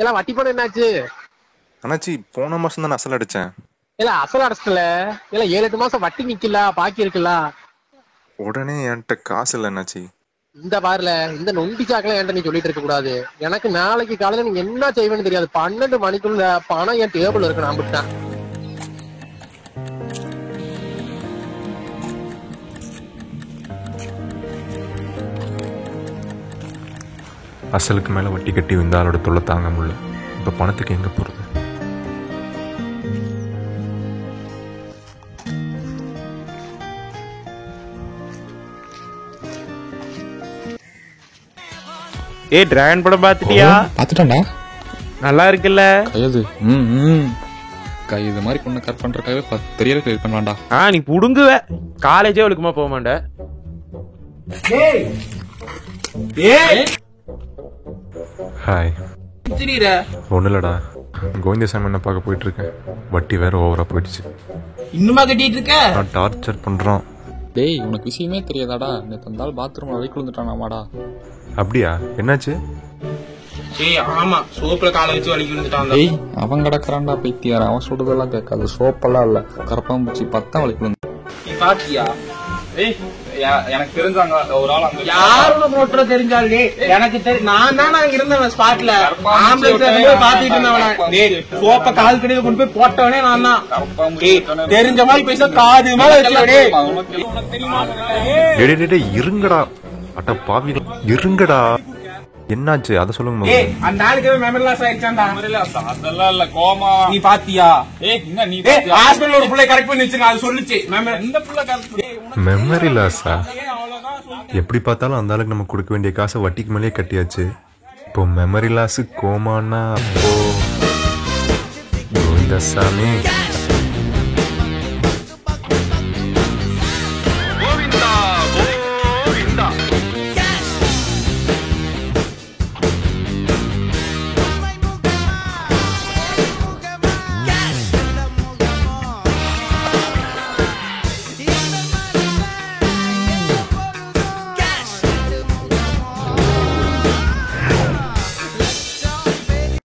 எல்லாம் வட்டி பணம் என்னாச்சு? அண்ணாச்சி போன மாசம் தான் அசல் அடிச்சேன். இல்ல அசல் அடைச்சிட்டல. இல்ல 7-8 மாசம் வட்டி நிக்கல, பாக்கி இருக்குல்ல. உடனே என்கிட்ட காசு இல்லை அண்ணாச்சி. இந்த பாருல, இந்த நொண்டி சாக்கெல்லாம் என்கிட்ட நீ சொல்லிட்டு இருக்க கூடாது. எனக்கு நாளைக்கு காலையில நீங்க என்ன செய்வேன்னு தெரியாது. 12 மணிக்குள்ள பணம் என் டேபிள் இருக்கு, நான் விட்டேன். அசலுக்கு மேல வட்டி கட்டி இந்த ஆளோட தொல்லை தாங்க முடியல. இப்ப பணத்துக்கு எங்க போறது? ஏய் டிராகன் படம் பாத்துட்டியா? பாத்துட்டேன்டா. நல்லா இருக்குல்ல? கையது கை இது மாதிரி பொண்ணு கட் பண்றதுக்காகவே 10 இயர் கிளியர் பண்ணலாம்டா. நீ புடுங்குவ. காலேஜே ஒழுக்கமா போக மாட்ட. ஹாய். ஒண்ணு இல்லடா, கோவிந்தசாமி என்ன பார்க்க போயிட்டு இருக்கேன். வட்டி வேற ஓவரா போயிடுச்சு. இன்னுமா கட்டிட்டு இருக்க? நான் டார்ச்சர் பண்றோம். டேய் உனக்கு விஷயமே தெரியாதாடா? நேத்து அந்த ஆள் பாத்ரூம்ல வலிக்கு விழுந்துட்டானாமாடா. அப்படியா? என்னாச்சு? ஏய் ஆமா, சோப்புல காலை வச்சு வலிக்கு விழுந்துட்டான். டேய் அவன் கிடக்குறான்டா பைத்தியார். அவன் சொல்றதெல்லாம் கேட்காது. சோப்பெல்லாம் இல்ல, கரப்பாம்பூச்சி 10 வலிக்கு விழுந்து. நீ பாத்தியா? ஏய் எனக்கு தெரிஞ்சாங்க ஒரு ஆள் அங்க யாரோட மோட்டரோ தெரிஞ்சாலே எனக்கு தெரியும். நான் தான் அங்க இருந்தேன் ஸ்பாட்ல. ஆம்புலன்ஸ் பாத்துட்டு இருந்தவன சோப்ப கால் கடையில கொண்டு போய் போட்டவனே நான் தான். தெரிஞ்ச மாதிரி பேச காது மேல வச்சவனே. இருங்கடா அட்ட பாவிகள், இருங்கடா. என்னாச்சு அதை சொல்லுங்க. அந்த ஆளுக்கு மெமரி லாஸ் ஆயிடுச்சாண்டா? அதெல்லாம் இல்ல கோமா. நீ பாத்தியா? நீ ஹாஸ்பிடல் ஒரு புள்ளை கரெக்ட் பண்ணி வச்சுங்க. அது சொல்லுச்சு இந்த புள்ள கரெக்ட். மெமரி லாஸா? எப்படி பார்த்தாலும் அந்த ஆளுக்கு நம்ம கொடுக்க வேண்டிய காசை வட்டிக்கு மேலேயே கட்டியாச்சு. இப்போ மெமரி லாஸ் கோமானா அப்போ கோவிந்தசாமி